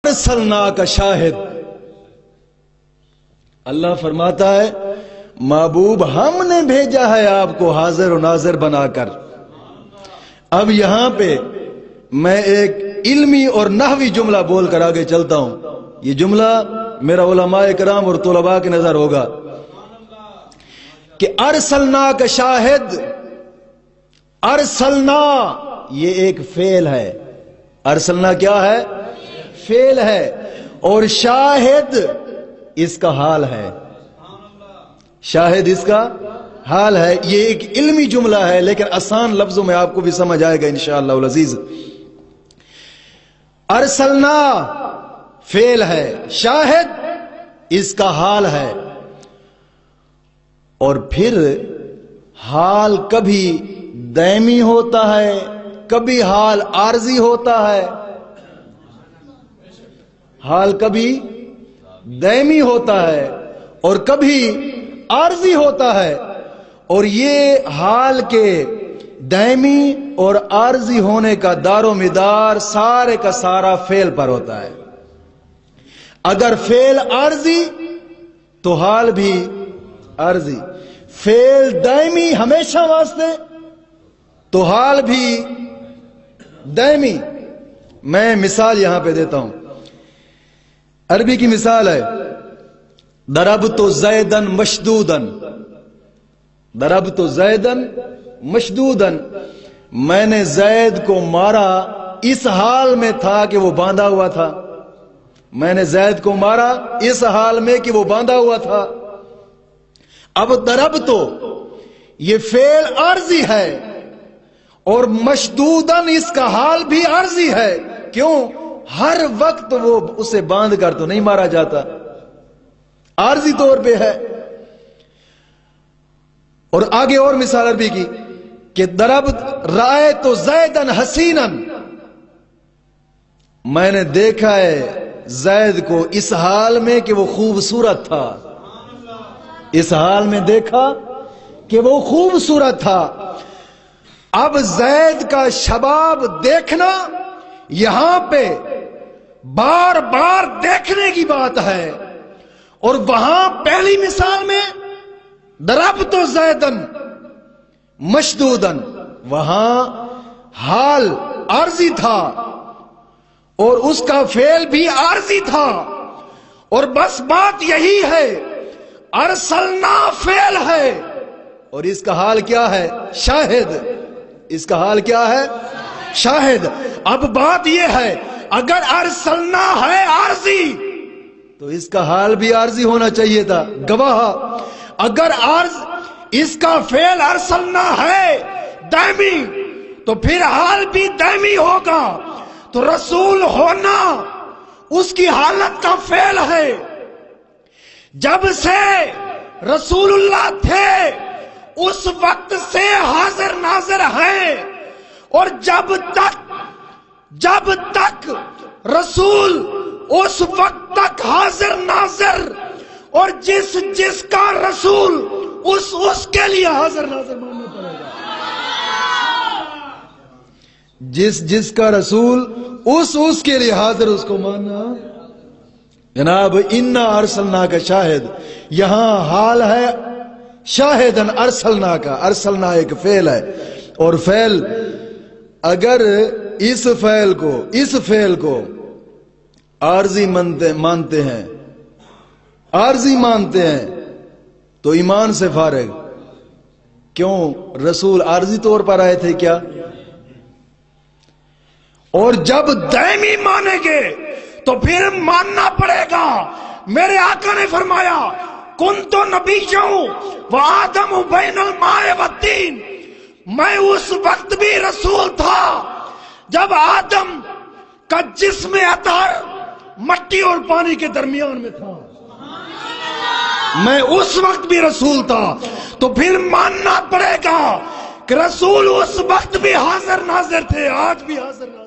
ارسلناک شاہد، اللہ فرماتا ہے محبوب ہم نے بھیجا ہے آپ کو حاضر و ناظر بنا کر۔ اب یہاں پہ میں ایک علمی اور نحوی جملہ بول کر آگے چلتا ہوں۔ یہ جملہ میرا علماء کرام اور طلباء کی نظر ہوگا کہ ارسلناک شاہد، ارسلنا یہ ایک فعل ہے، ارسلنا کیا ہے؟ فعل ہے، اور شاہد اس کا حال ہے، شاہد اس کا حال ہے۔ یہ ایک علمی جملہ ہے لیکن آسان لفظوں میں آپ کو بھی سمجھ آئے گا انشاءاللہ العزیز۔ ارسلنا فعل ہے، شاہد اس کا حال ہے، اور پھر حال کبھی دائمی ہوتا ہے، کبھی حال عارضی ہوتا ہے۔ حال کبھی دائمی ہوتا ہے اور کبھی عارضی ہوتا ہے، اور یہ حال کے دائمی اور عارضی ہونے کا دار و مدار سارے کا سارا فعل پر ہوتا ہے۔ اگر فعل عارضی تو حال بھی عارضی، فعل دائمی ہمیشہ واسطے تو حال بھی دائمی۔ میں مثال یہاں پہ دیتا ہوں، عربی کی مثال ہے ضربت زیدن مشدودن، ضربت زیدن مشدودن، میں نے زید کو مارا اس حال میں تھا کہ وہ باندھا ہوا تھا، میں نے زید کو مارا اس حال میں کہ وہ باندھا ہوا تھا۔ اب ضربت یہ فعل عارضی ہے اور مشدودن اس کا حال بھی عارضی ہے، کیوں؟ ہر وقت وہ اسے باندھ کر تو نہیں مارا جاتا، عارضی طور پہ ہے۔ اور آگے اور مثال عربی کی کہ ضربت رأیت زیدن حسینن، میں نے دیکھا ہے زید کو اس حال میں کہ وہ خوبصورت تھا، اس حال میں دیکھا کہ وہ خوبصورت تھا۔ اب زید کا شباب دیکھنا یہاں پہ بار بار دیکھنے کی بات ہے، اور وہاں پہلی مثال میں ضربت زیدن مشدودن، وہاں حال عارضی تھا اور اس کا فعل بھی عارضی تھا، اور بس بات یہی ہے ارسلنا فعل ہے اور اس کا حال کیا ہے؟ شاہد، اس کا حال کیا ہے؟ شاہد۔ اب بات یہ ہے اگر ارسلنا ہے عارضی تو اس کا حال بھی عارضی ہونا چاہیے تھا، گواہ۔ اگر اس کا فعل ارسلنا ہے دائمی تو پھر حال بھی دائمی ہوگا، تو رسول ہونا اس کی حالت کا فعل ہے۔ جب سے رسول اللہ تھے اس وقت سے حاضر ناظر ہیں، اور جب تک رسول اس وقت تک حاضر ناظر، اور جس کا رسول اس کے لیے حاضر ناظر ماننا پڑے گا، جس کا رسول اس کے لیے حاضر اس کو ماننا۔ جناب انا ارسلنا کا شاہد، یہاں حال ہے شاہدن ارسلنا کا، ارسلنا ایک فعل ہے، اور فعل اگر اس فعل کو عارضی مانتے ہیں، عارضی مانتے ہیں تو ایمان سے فارغ، کیوں؟ رسول عارضی طور پر آئے تھے کیا؟ اور جب دائمی مانیں گے تو پھر ماننا پڑے گا۔ میرے آقا نے فرمایا کنت نبیّا وآدم بین الماء والطین، میں اس وقت بھی رسول تھا جب آدم کا جسم اطہر مٹی اور پانی کے درمیان میں تھا، میں اس وقت بھی رسول تھا۔ تو پھر ماننا پڑے گا کہ رسول اس وقت بھی حاضر ناظر تھے، آج بھی حاضر ناظر۔